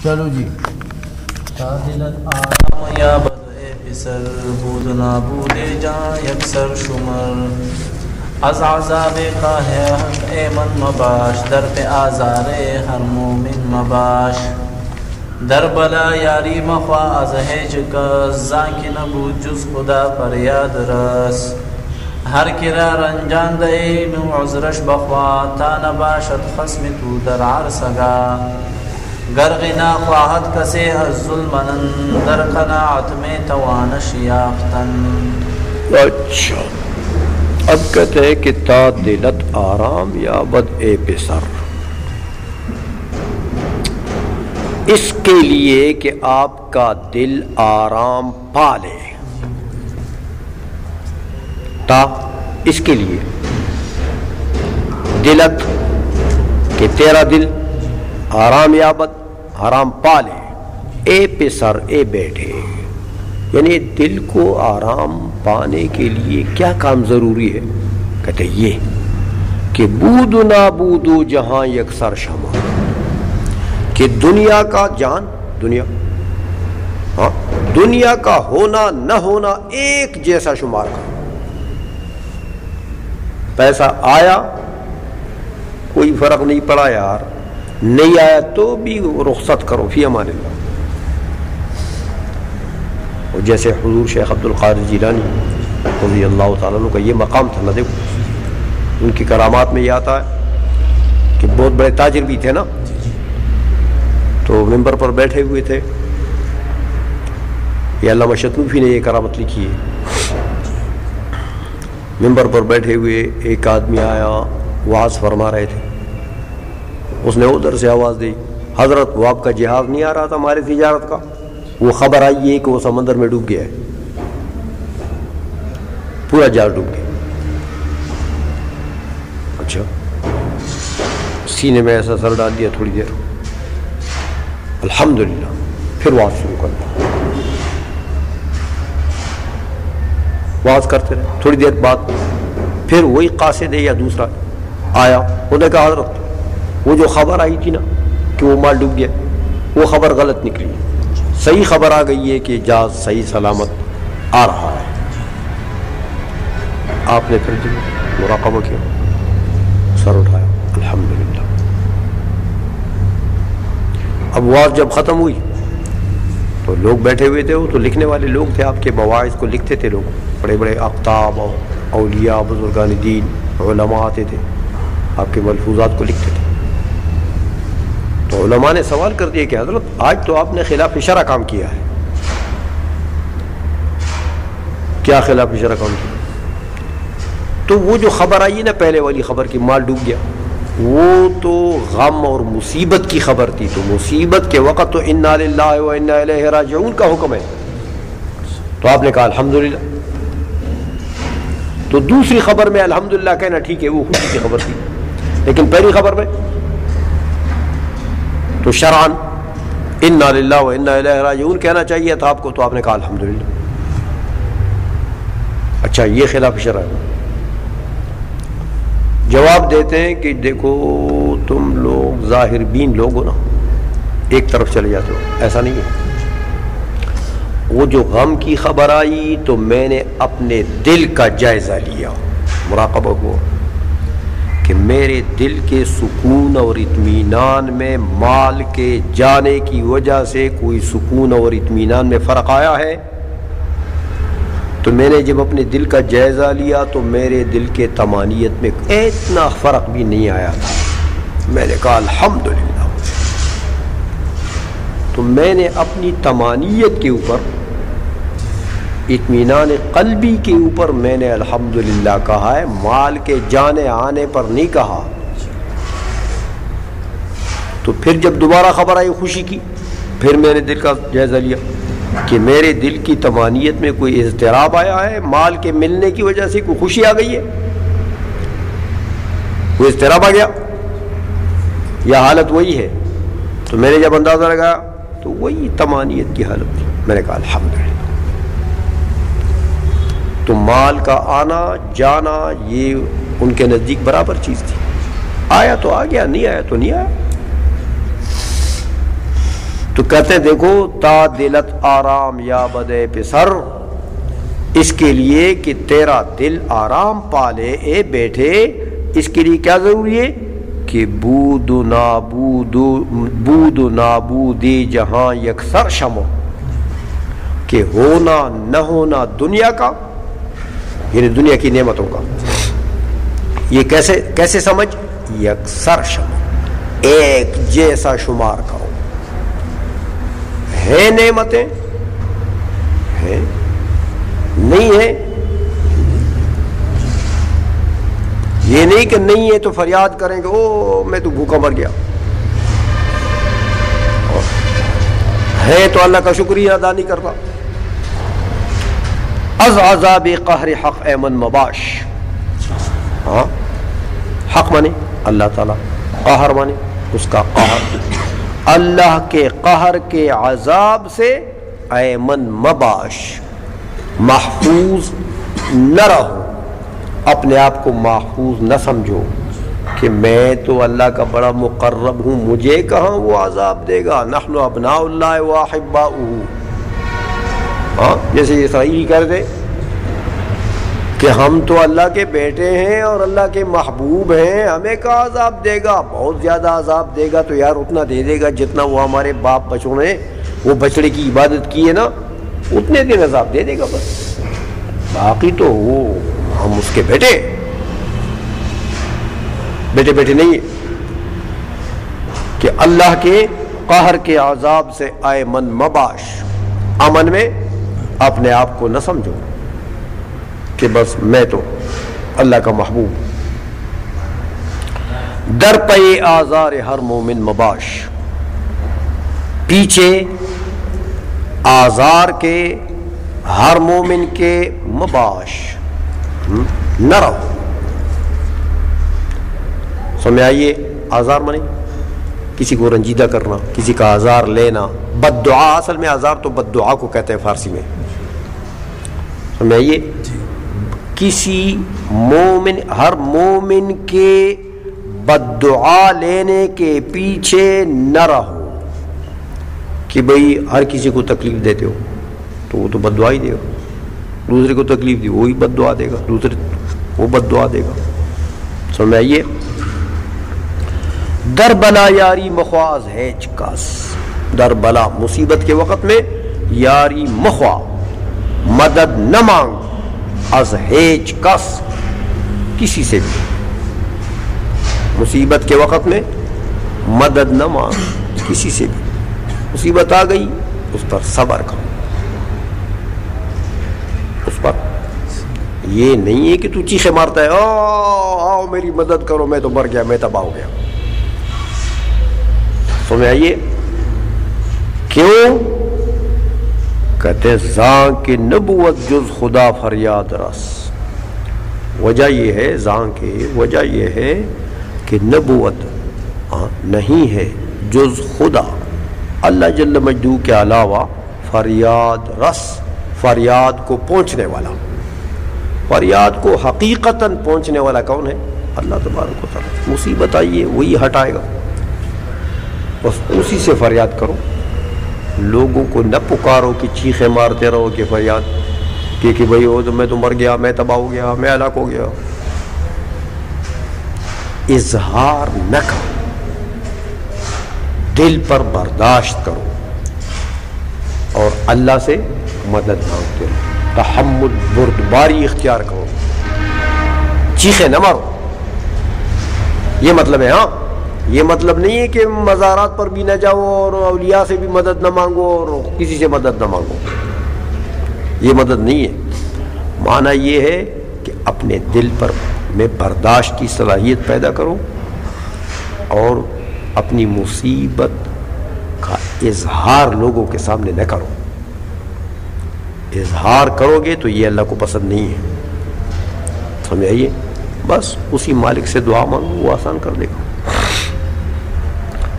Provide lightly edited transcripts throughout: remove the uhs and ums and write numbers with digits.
چلو جی. تعدلت آرام یا بدء پسر بود نابود جان یکسر شمر از عذاب خواہ حق ایمن مباش در پہ آزار ہر مومن مباش در بلا یاری مخواہ از ہیج کس زان کی نبود جز خدا پر یاد رس ہر کرا رنجان دے نو عذرش بخواہ تا نباشد خصم تو در عرصگا گر غنا خواہد کسے از ظلمن در قناعت میں توانش یافتن. اچھا اب کہتے ہیں کہ تعدلت آرام یا بدء پسر، اس کے لیے کہ آپ کا دل آرام پا لے، تا اس کے لیے دلت کہ تیرا دل آرام یابد آرام پا لے. اے پسر اے بیٹھے، یعنی دل کو آرام پانے کے لیے کیا کام ضروری ہے؟ کہتے یہ کہ بود و نابود و جہاں یکسر شمار، کہ دنیا کا جان دنیا دنیا کا ہونا نہ ہونا ایک جیسا شمار کا. پیسہ آیا کوئی فرق نہیں پڑا یار، نہیں آیا تو بھی رخصت کرو فی امان اللہ. اور جیسے حضور شیخ عبد القادر جیلانی رضی اللہ تعالیٰ عنہ کا یہ مقام تھا نا، دیکھو ان کی کرامات میں یہ آتا ہے کہ بہت بڑے تاجر بھی تھے نا، تو ممبر پر بیٹھے ہوئے تھے. یہ علامہ شتنوفی نے یہ کرامت لکھی ہے. ممبر پر بیٹھے ہوئے ایک آدمی آیا، وعظ فرما رہے تھے. اس نے ادھر سے آواز دی، حضرت وہ آپ کا جہاز نہیں آ رہا تھا ہماری تجارت کا، وہ خبر آئی ہے کہ وہ سمندر میں ڈوب گیا ہے، پورا جہاز ڈوب گیا. اچھا سینے میں ایسا سر ڈال دیا تھوڑی دیر، الحمدللہ. پھر واز شروع کر دیا، واز کرتے رہے. تھوڑی دیر بعد پھر وہی قاصد یا دوسرا آیا، انہوں نے کہا حضرت وہ جو خبر آئی تھی نا کہ وہ مال ڈوب گیا، وہ خبر غلط نکلی، صحیح خبر آ گئی ہے کہ جہاز صحیح سلامت آ رہا ہے. آپ نے پھر جو مراقبہ کیا، سر اٹھایا، الحمدللہ. اب واز جب ختم ہوئی تو لوگ بیٹھے ہوئے تھے، وہ تو لکھنے والے لوگ تھے، آپ کے مواعظ کو لکھتے تھے لوگ، بڑے بڑے اقطاب اور اولیاء بزرگان دین علماء آتے تھے، آپ کے ملفوظات کو لکھتے تھے. تو علماء نے سوال کر دیا کہ حضرت آج تو آپ نے خلاف شرع کام کیا ہے. کیا خلاف شرع کام کیا؟ تو وہ جو خبر آئی نا پہلے والی خبر کی مال ڈوب گیا، وہ تو غم اور مصیبت کی خبر تھی. تو مصیبت کے وقت تو انا للہ و انا الیہ راجعون کا حکم ہے، تو آپ نے کہا الحمدللہ. تو دوسری خبر میں الحمدللہ کہنا ٹھیک ہے، وہ خوشی کی خبر تھی، لیکن پہلی خبر میں تو شرعاً انا للہ و انا الیہ راجعون کہنا چاہیے تھا آپ کو، تو آپ نے کہا الحمدللہ. اچھا یہ خلاف شرع ہے. جواب دیتے ہیں کہ دیکھو تم لوگ ظاہر بین لوگ ہو نا، ایک طرف چلے جاتے ہو، ایسا نہیں ہے. وہ جو غم کی خبر آئی تو میں نے اپنے دل کا جائزہ لیا، مراقبہ ہوا کہ میرے دل کے سکون اور اطمینان میں مال کے جانے کی وجہ سے کوئی سکون اور اطمینان میں فرق آیا ہے. تو میں نے جب اپنے دل کا جائزہ لیا تو میرے دل کے طمانیت میں اتنا فرق بھی نہیں آیا تھا. میں نے کہا الحمدللہ. تو میں نے اپنی طمانیت کے اوپر، اطمینان قلبی کے اوپر میں نے الحمدللہ کہا ہے، مال کے جانے آنے پر نہیں کہا. تو پھر جب دوبارہ خبر آئی خوشی کی، پھر میں نے دل کا جائزہ لیا کہ میرے دل کی طمانیت میں کوئی اضطراب آیا ہے، مال کے ملنے کی وجہ سے کوئی خوشی آ گئی ہے، کوئی اضطراب آ گیا، یا حالت وہی ہے. تو میں نے جب اندازہ لگایا تو وہی طمانیت کی حالت تھی. میں نے کہا الحمدللہ. تو مال کا آنا جانا یہ ان کے نزدیک برابر چیز تھی. آیا تو آ گیا، نہیں آیا تو نہیں آیا. تو کہتے ہیں دیکھو تا دلت آرام یا بدے پسر، اس کے لیے کہ تیرا دل آرام پالے اے بیٹھے، اس کے لیے کیا ضروری ہے کہ بود و نابودی جہاں یکسر شمو، کہ ہونا نہ ہونا دنیا کا، یعنی دنیا کی نعمتوں کا، یہ کیسے سمجھ، یکسر شمو، ایک جیسا شمار کرو، ہے نعمتیں ہیں، نہیں ہے، یہ نہیں کہ نہیں ہے تو فریاد کریں گے او میں تو بھوکا مر گیا، ہے تو اللہ کا شکریہ ادا نہیں کرتا۔ از عذاب قہر حق ایمن مباش، ہاں حق مانے اللہ تعالیٰ، قہر مانے اس کا قہر، اللہ کے قہر کے عذاب سے ایمن مباش، محفوظ نہ رہو، اپنے آپ کو محفوظ نہ سمجھو کہ میں تو اللہ کا بڑا مقرب ہوں، مجھے کہاں وہ عذاب دے گا، نحن ابناء اللہ واحباؤہ، ہاں جیسے اسرائیلی کہتے کہ ہم تو اللہ کے بیٹے ہیں اور اللہ کے محبوب ہیں، ہمیں کہاں عذاب دے گا، بہت زیادہ عذاب دے گا تو یار اتنا دے دے گا جتنا وہ ہمارے باپ بچوں نے وہ بچڑے کی عبادت کی ہے نا، اتنے دن عذاب دے دے گا بس، باقی تو وہ ہم اس کے بیٹے نہیں ہیں، کہ اللہ کے قہر کے عذاب سے ایمن مباش، امن میں اپنے آپ کو نہ سمجھو کہ بس میں تو اللہ کا محبوب، در پے آزار ہر مومن مباش، پیچھے آزار کے ہر مومن کے مباش نہ رہو، سمجھ آئیے، آزار مانے کسی کو رنجیدہ کرنا، کسی کا آزار لینا، بد دعا، اصل میں آزار تو بد دعا کو کہتے ہیں فارسی میں، سمجھ آئیے، کسی مومن، ہر مومن کے بد دعا لینے کے پیچھے نہ رہو، کہ بھئی ہر کسی کو تکلیف دیتے ہو تو وہ تو بد دعا ہی دے گا، دوسرے کو تکلیف دی وہی بد دعا دے گا، دوسرے وہ بد دعا دے گا، سمجھ آئیے، در بلا یاری مخواز ہیچ کس، در بلا مصیبت کے وقت میں یاری مخوا، مدد نہ مانگ، از ہیچ کس، کسی سے بھی، مصیبت کے وقت میں مدد نہ مانگ کسی سے بھی، مصیبت آ گئی اس پر صبر کرو، اس پر یہ نہیں ہے کہ تو چیخے مارتا ہے آؤ میری مدد کرو میں تو مر گیا، میں تباہ ہو گیا، سمجھ آئیے، کیوں کہتے زاں کی نبوت جز خدا فریاد رس، وجہ یہ ہے زاں کی وجہ یہ ہے کہ نبوت نہیں ہے جز خدا اللہ جل مجدو کے علاوہ فریاد رس، فریاد کو پہنچنے والا، فریاد کو حقیقتاً پہنچنے والا کون ہے؟ اللہ تبارک و تعالیٰ، مصیبت آئی ہے وہی ہٹائے گا، بس اسی سے فریاد کرو، لوگوں کو نہ پکارو کہ چیخیں مارتے رہو کہ فریاد کہ بھئی وہ تو میں تو مر گیا، میں تباہ ہو گیا، میں ہلاک ہو گیا، اظہار نہ کرو، دل پر برداشت کرو اور اللہ سے مدد مانگتے رہو، تحمل بردباری اختیار کرو، چیخیں نہ مارو، یہ مطلب ہے، ہاں یہ مطلب نہیں ہے کہ مزارات پر بھی نہ جاؤ اور اولیاء سے بھی مدد نہ مانگو اور کسی سے مدد نہ مانگو، یہ مدد نہیں ہے، معنی یہ ہے کہ اپنے دل پر میں برداشت کی صلاحیت پیدا کرو اور اپنی مصیبت کا اظہار لوگوں کے سامنے نہ کرو، اظہار کرو گے تو یہ اللہ کو پسند نہیں ہے، سمجھائیے، بس اسی مالک سے دعا مانگو، وہ آسان کر دے گا،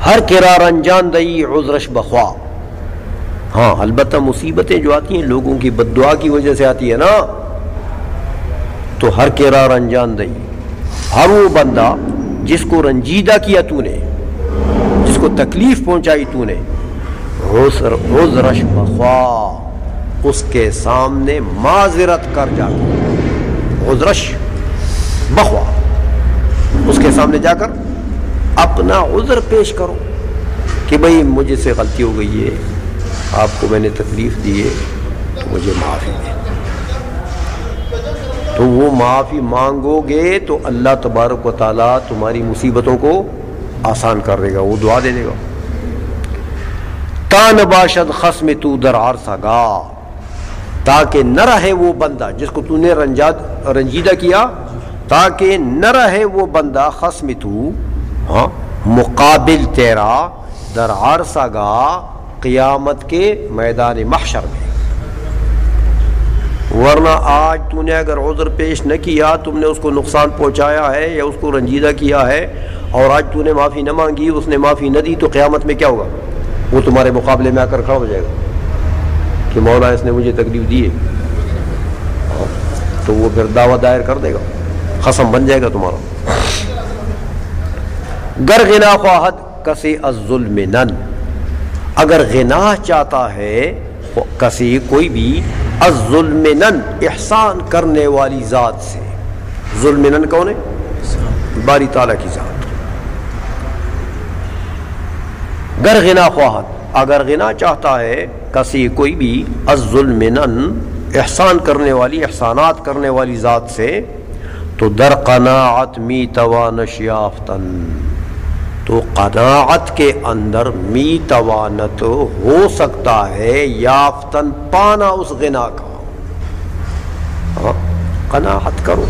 ہر کرار انجان دئی عذرش بخوا، ہاں البتہ مصیبتیں جو آتی ہیں لوگوں کی بد دعا کی وجہ سے آتی ہے نا، تو ہر کرار انجان دئی، ہر وہ بندہ جس کو رنجیدہ کیا تو نے، جس کو تکلیف پہنچائی تو نے، عذرش بخوا، اس کے سامنے معذرت کر جا کر، عذرش بخوا، اس کے سامنے جا کر اپنا عذر پیش کرو کہ بھئی مجھے سے غلطی ہو گئی ہے، آپ کو میں نے تکلیف دی ہے تو مجھے معافی دے۔ تو وہ معافی مانگو گے تو اللہ تبارک و تعالیٰ تمہاری مصیبتوں کو آسان کر دے گا، وہ دعا دے دے گا۔ تان باشد خصم تو در عرصہ گا، تاکہ نہ رہے وہ بندہ جس کو تو نے رنجیدہ کیا، تاکہ نہ رہے وہ بندہ خصم تو، ہاں مقابل تیرا، در عرصہ گا قیامت کے میدان محشر میں۔ ورنہ آج تو نے اگر عذر پیش نہ کیا، تم نے اس کو نقصان پہنچایا ہے یا اس کو رنجیدہ کیا ہے، اور آج تو نے معافی نہ مانگی، اس نے معافی نہ دی، تو قیامت میں کیا ہوگا؟ وہ تمہارے مقابلے میں آ کر کھڑا ہو جائے گا کہ مولا اس نے مجھے تکلیف دی ہے، تو وہ پھر دعویٰ دائر کر دے گا، خصم بن جائے گا تمہارا۔ گر غنا خواہد کسی الظلم نن، اگر غنا چاہتا ہے کسی کوئی بھی، الظلم نن احسان کرنے والی ذات سے، ظلم نن کون ہے؟ باری تعالیٰ کی ذات۔ گر غنا خواہد، اگر غنا چاہتا ہے کسی کوئی بھی، الظلم نن احسان کرنے والی، احسانات کرنے والی ذات سے، تو در قناعت می توانش یافتن، تو قناعت کے اندر می توانت ہو سکتا ہے، یافتن پانا اس غنا کا۔ قناعت کرو،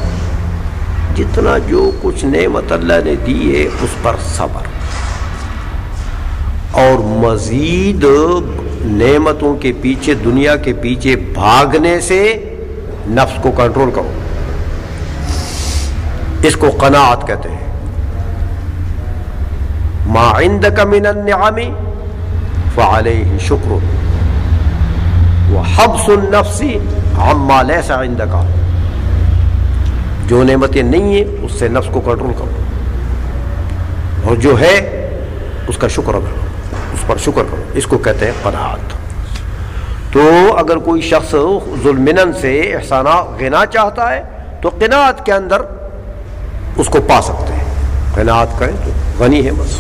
جتنا جو کچھ نعمت اللہ نے دی ہے اس پر صبر، اور مزید نعمتوں کے پیچھے، دنیا کے پیچھے بھاگنے سے نفس کو کنٹرول کرو، اس کو قناعت کہتے ہیں۔ ما عندك من النعم فعليه شکر وحبس النفس عما ليس عندك، جو نعمتیں نہیں ہیں اس سے نفس کو کنٹرول کرو، اور جو ہے اس کا شکر کرو، اس پر شکر کرو، اس کو کہتے ہیں قناعت۔ تو اگر کوئی شخص ظلمن سے احسانات غنا چاہتا ہے تو قناعت کے اندر اس کو پا سکتے ہیں، قناعت کریں تو غنی ہے بس۔